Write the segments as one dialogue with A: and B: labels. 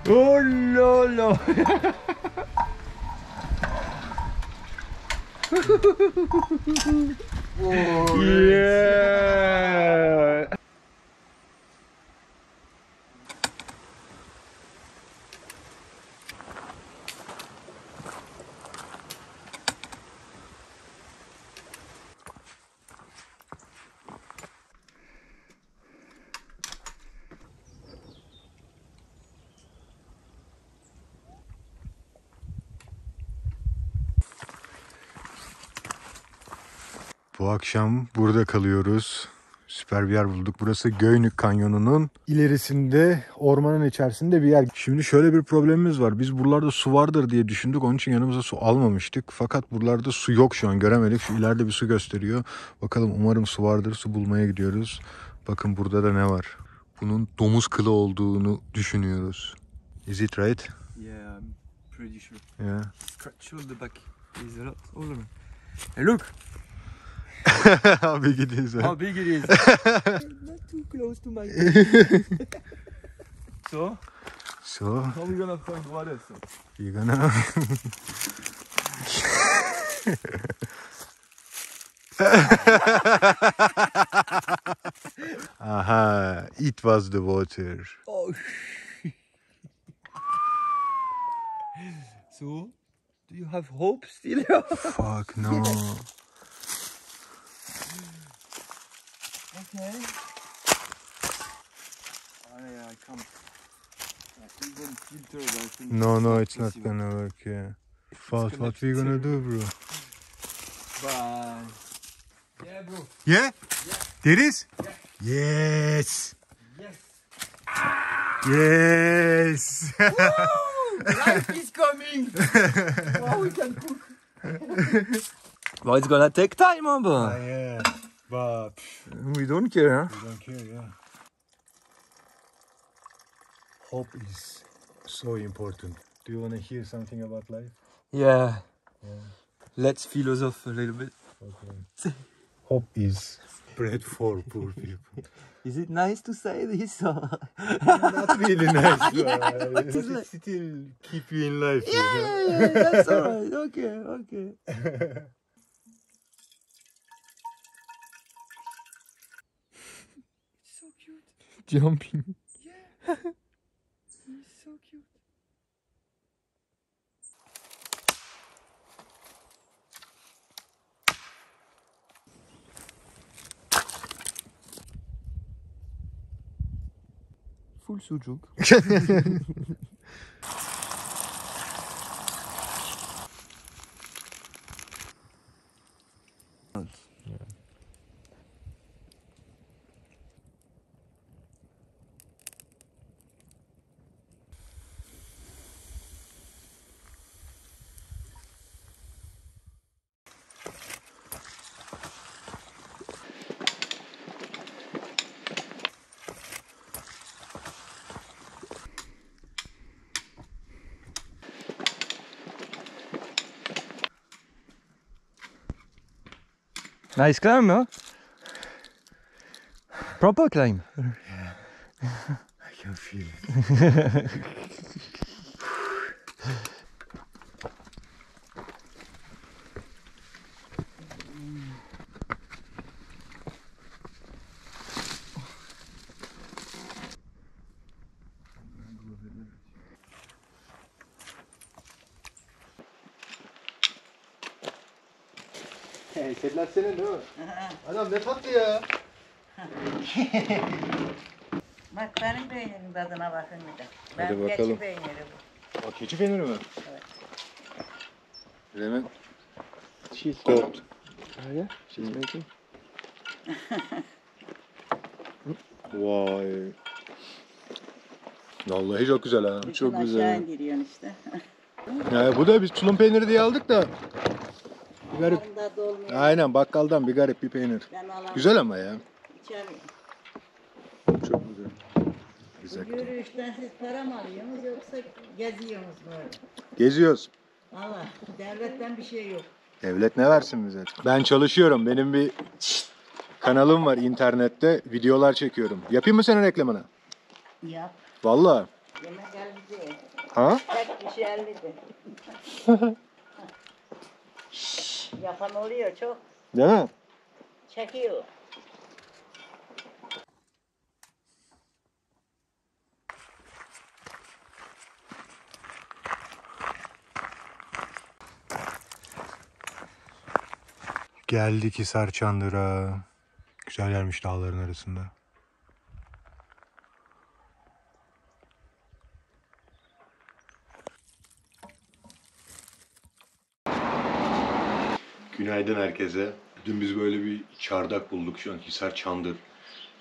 A: Oh là là. Yeah.
B: Bu akşam burada kalıyoruz. Süper bir yer bulduk. Burası Göynük Kanyonu'nun ilerisinde, ormanın içerisinde bir yer. Şimdi şöyle bir problemimiz var. Biz buralarda su vardır diye düşündük. Onun için yanımıza su almamıştık. Fakat buralarda su yok şu an. Göremedik. Şu ileride bir su gösteriyor. Bakalım, umarım su vardır. Su bulmaya gidiyoruz. Bakın burada da ne var. Bunun domuz kılı olduğunu düşünüyoruz. Is it right?
A: Yeah, I'm pretty sure.
B: Yeah.
A: Scratch on the back. There's a lot all over. Hey, look
B: How big it is.
A: how big it is. Not too close to my. So,
B: So,
A: how are we gonna find water? So?
B: you're gonna... Aha, it was the water.
A: Oh. So, do you have hope still?
B: Fuck no.
A: Okay. Oh yeah, I can't. Even filter, but I think
B: No, it's not
A: possible.
B: gonna work, yeah. Fuck, what we gonna do, bro?
A: Bye. Yeah, bro.
B: Yeah? There is? Yes!
A: Yes.
B: Yes!
A: Life is coming. Wow, we can cook. Well, it's gonna take time, huh, but
B: Yeah, but
A: we don't care, huh?
B: we don't care, yeah. Hope is so important. Do you wanna hear something about life?
A: Yeah.
B: Yeah.
A: Let's philosoph a little bit.
B: Okay. Hope is bread for poor people.
A: Is it nice to say this?
B: Not really nice, but
A: it's
B: it
A: like-
B: still keep you in life. you
A: Yeah,
B: know?
A: yeah, yeah, that's alright. Okay, okay. It's so cute.
B: Jumping.
A: Yeah. He's so cute. Full sucuk. Nice climb, huh? Proper climb.
B: I can feel it. Kediler senin değil mi? Adam ne tatlı ya.
C: Bak benim peynirimin tadına bakın bir de.
B: Hadi
C: Ben
B: bakalım.
C: keçi peyniri bu.
B: Aa, keçi peyniri mi?
C: Evet.
B: Hemen
A: She's
B: cooked.
A: Oh yeah, she's making.
B: Vay. Vallahi çok güzel ha.
C: Bütün
A: Çok
C: aşağı
A: güzel.
C: indiriyorsun işte.
B: Ya bu da biz tulum peyniri diye aldık da. Bir garip.
C: Onların tadı olmuyor.
B: Aynen, bakkaldan bir garip bir peynir.
C: Ben alamam.
B: Güzel ama ya.
C: İçemiyorum.
B: Çok güzel. Güzel.
C: Yürüyüşten siz para mı alıyorsunuz yoksa geziyorsunuz böyle?
B: Geziyoruz.
C: Valla devletten bir şey yok.
B: Devlet ne versin bize? Ben çalışıyorum. Benim bir kanalım var internette. Videolar çekiyorum. Yapayım mı senin reklamını?
C: Yap.
B: Valla.
C: Yemek elde.
B: Ha?
C: Tek kişi elde. Yapan oluyor çok.
B: Değil mi?
C: Çekiyor.
B: Geldik Hisar Çandır'a. Güzel yermiş dağların arasında. Günaydın herkese. Dün biz böyle bir çardak bulduk. Şu an Hisar Çandır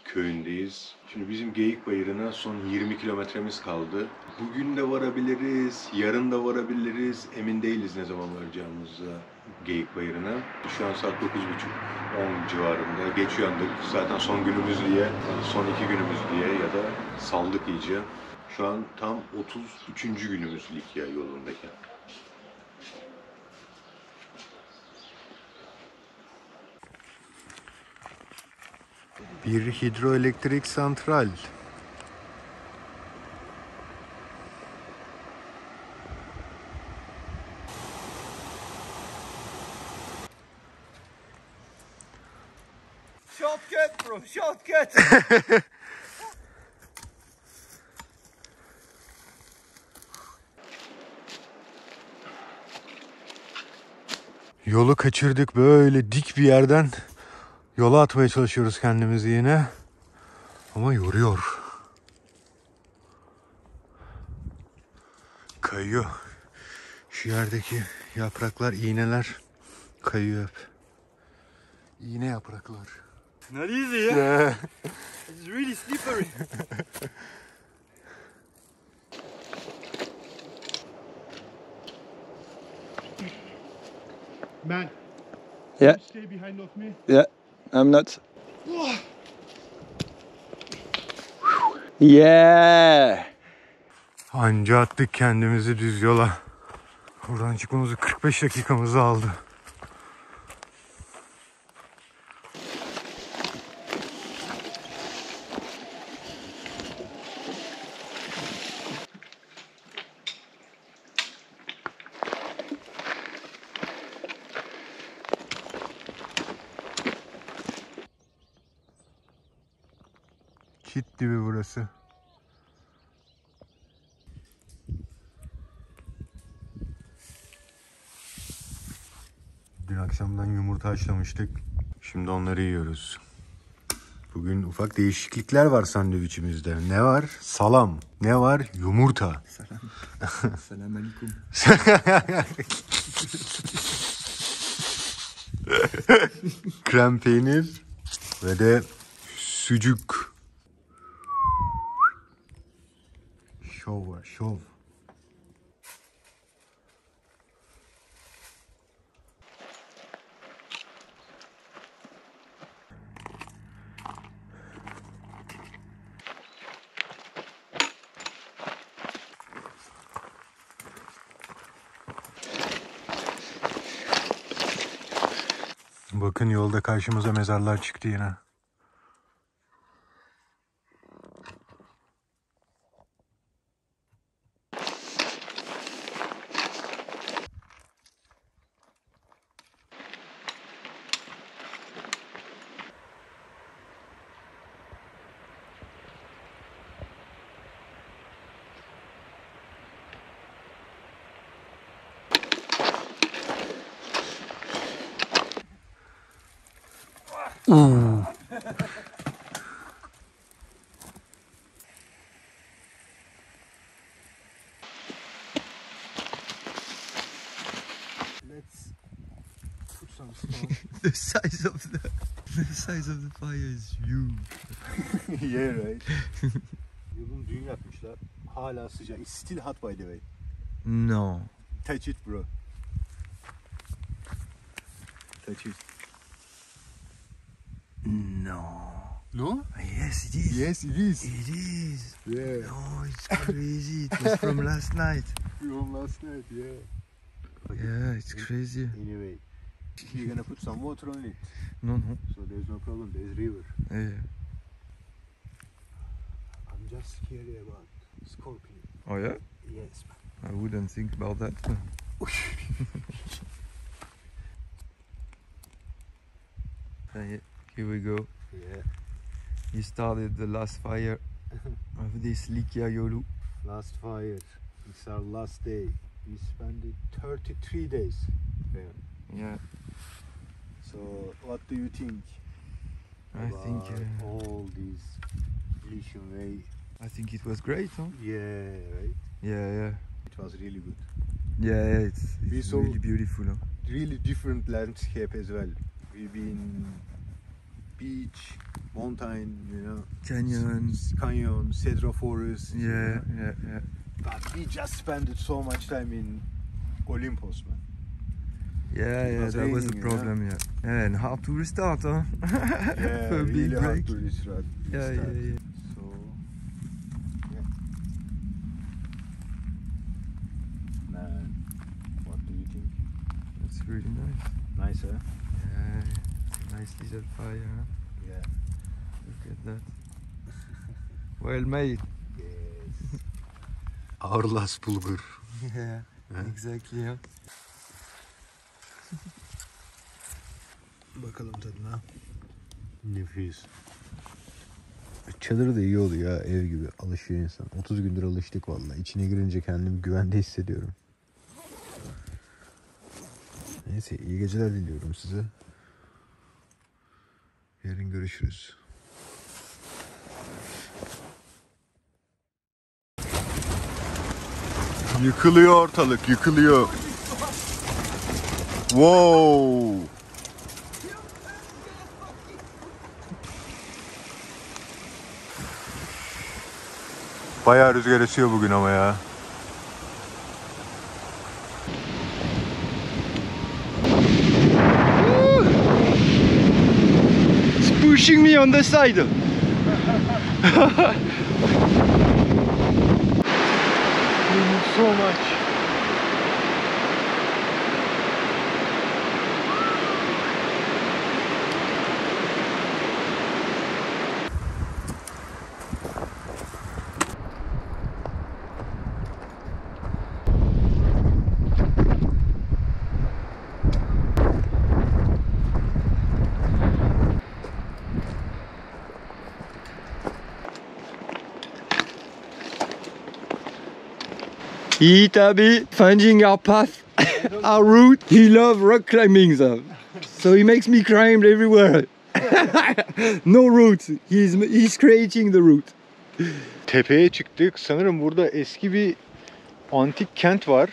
B: köyündeyiz. Şimdi bizim Geyik Bayırı'na son 20 kilometremiz kaldı. Bugün de varabiliriz, yarın da varabiliriz. Emin değiliz ne zaman varacağımıza Geyik Bayırı'na. Şu an saat 9.30-10 civarında. Geç uyandık. Zaten son günümüz diye, son 2 günümüz diye ya da saldık iyice. Şu an tam 33. günümüz Likya yolundaki. Bir hidroelektrik santral.
A: Shortcut bro, shortcut.
B: Yolu kaçırdık, böyle dik bir yerden yola atmaya çalışıyoruz kendimizi yine. Ama yoruyor. Kayıyor. Şu yerdeki yapraklar, iğneler kayıyor hep. İğne yapraklar.
A: Not easy, yeah? It's really slippery.
B: Man,
A: Yeah,
B: stay behind of me.
A: yeah, I'm not. Yeah.
B: Anca attık kendimizi düz yola. Buradan çıkmamızı 45 dakikamızı aldı. Çit dibi burası. Dün akşamdan yumurta haşlamıştık. Şimdi onları yiyoruz. Bugün ufak değişiklikler var sandviçimizde. Ne var? Salam. Ne var? Yumurta.
A: Salam alaikum.
B: Krem peynir ve de sucuk. Şov var, şov. Bakın yolda karşımıza mezarlar çıktı yine. Let's put some stone.
A: The size of the fire is huge.
B: Yeah, right. Yılın düğün yapmışlar. Hala sıcak. It's still hot by the way.
A: No.
B: Touch it bro. Touch it.
A: No.
B: No?
A: Yes, it is.
B: Yes, it is.
A: It is.
B: Yeah.
A: No, it's crazy. It was from last night.
B: From last night, yeah.
A: Yeah, it's crazy.
B: Anyway, you're gonna put some water on it.
A: No, no.
B: So there's no problem. There's river.
A: Yeah.
B: I'm just scary about scorpion.
A: Oh yeah?
B: Yes.
A: I wouldn't think about that. Here we go.
B: Yeah.
A: He started the last fire of this Likya Yolu.
B: Last fire. It's our last day. We spent 33 days there.
A: Yeah,
B: So, what do you think?
A: I think
B: all these Elysian Way.
A: I think it was great, huh?
B: Yeah, right.
A: Yeah.
B: It was really good.
A: Yeah, it's
B: We saw-
A: really beautiful, huh?
B: Really different landscape as well. We've been beach, mountain,
A: Canyons.
B: canyon, cedar forest.
A: Yeah.
B: But we just spent so much time in Olympus, man.
A: Yeah,
B: was
A: that was the
B: raining,
A: problem, yeah. And hard to restart, huh?
B: Yeah,
A: For a
B: really
A: big
B: hard
A: break.
B: to restart.
A: Yeah.
B: So, yeah. Man, what do you think?
A: It's really nice.
B: Nice, huh?
A: Yeah, nice little fire, huh?
B: Yeah.
A: Look at that. Well made.
B: Yes. Ağırlas bulgur.
A: Yeah, exactly, huh?
B: Bakalım tadına. Nefis. Çadır da iyi oluyor ya, ev gibi. Alışıyor insan. 30 gündür alıştık vallahi. İçine girince kendimi güvende hissediyorum. Neyse, iyi geceler diliyorum size. Yarın görüşürüz. Yıkılıyor ortalık, yıkılıyor. Wow. Bayağı rüzgar esiyor bugün ama ya.
A: It's pushing me on the side.
B: So much.
A: Itabi, finding our path, our route. He loves rock climbing, so he makes me climb everywhere. No route. He's creating the route.
B: Tepeye çıktık. Sanırım burada eski bir antik kent var.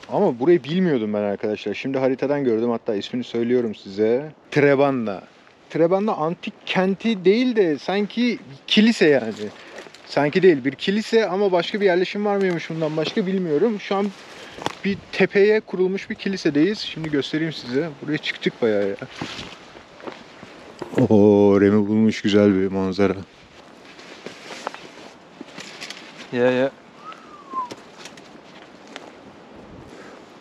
B: Ama burayı bilmiyordum ben arkadaşlar. Şimdi haritadan gördüm. Hatta ismini söylüyorum size. Trebanda. Trebanda antik kenti değil de sanki kilise yani. Sanki değil, bir kilise ama başka bir yerleşim var mıymış bundan başka bilmiyorum. Şu an bir tepeye kurulmuş bir kilisedeyiz. Şimdi göstereyim size. Buraya çıktık bayağı ya. Oo, Remi bulmuş güzel bir manzara.
A: Yeah.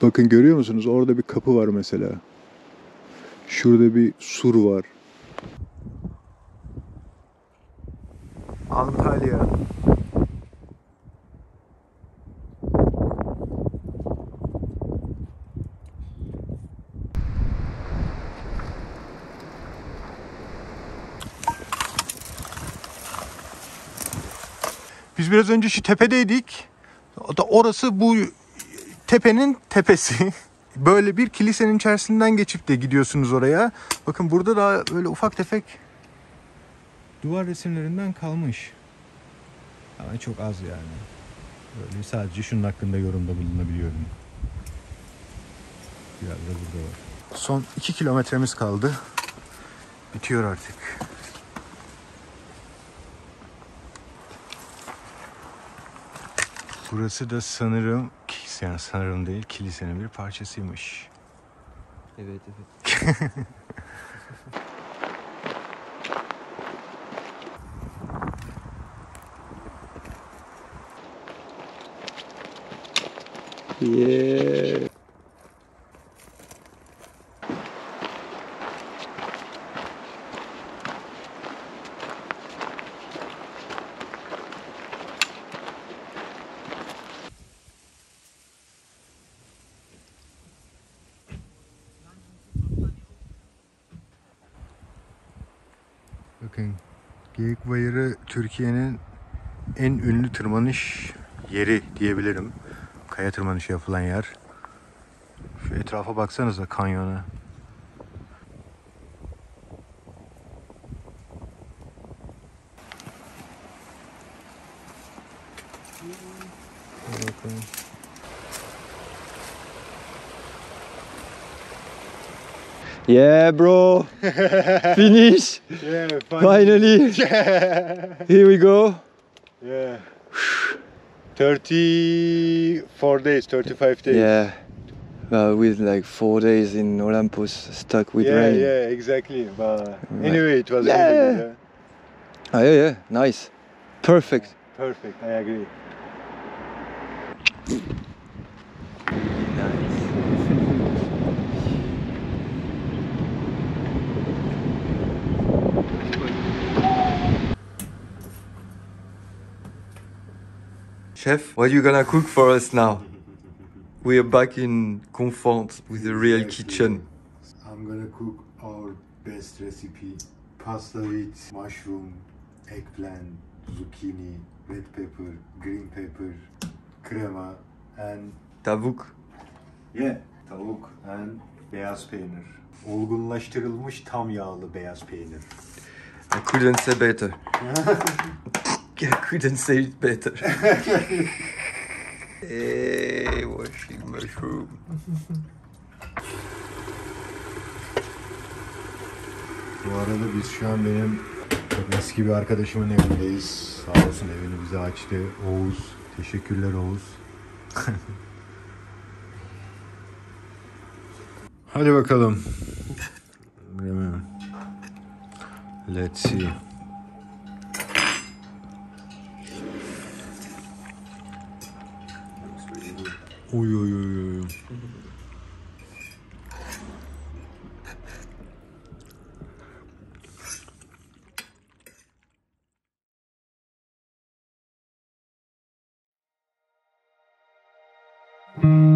B: Bakın görüyor musunuz? Orada bir kapı var mesela. Şurada bir sur var. Antalya. Biz biraz önce şu tepedeydik. Orası bu tepenin tepesi. Böyle bir kilisenin içerisinden geçip de gidiyorsunuz oraya. Bakın burada da böyle ufak tefek duvar resimlerinden kalmış. Ama çok az yani. Böyle sadece şunun hakkında yorumda bulunabiliyorum. Biraz da burada var. Son 2 kilometremiz kaldı. Bitiyor artık. Burası da sanırım, yani sanırım değil, kilisenin bir parçasıymış.
A: Evet. Yeah.
B: Bakın, Geyik Bayırı Türkiye'nin en ünlü tırmanış yeri diyebilirim. Kaya tırmanışı yapılan yer. Şu etrafa baksanıza, kanyona. Bakalım.
A: Yeah, bro. Finish.
B: Yeah,
A: Finally. Here we go.
B: Yeah. 34 days, 35 days.
A: Yeah. With like 4 days in Olympus, stuck with rain.
B: Yeah, exactly. But
A: Right.
B: anyway, it was
A: Yeah.
B: really good.
A: Oh, yeah, nice. Perfect.
B: Perfect, I agree.
A: Chef, what are you gonna cook for us now? We are back in Confont with the real kitchen.
B: I'm gonna cook our best recipe. Pasta with mushroom, eggplant, zucchini, red pepper, green pepper, crema, and
A: Tavuk.
B: tavuk and beyaz peynir. Olgunlaştırılmış tam yağlı beyaz peynir.
A: I couldn't say better. I couldn't say it better. Hey, washing mushroom.
B: Bu arada biz şu an benim çok eski bir arkadaşımın evindeyiz. Sağ olsun evini bize açtı. Oğuz. Teşekkürler Oğuz. Hadi bakalım. Let's see. Uy uy uy uy.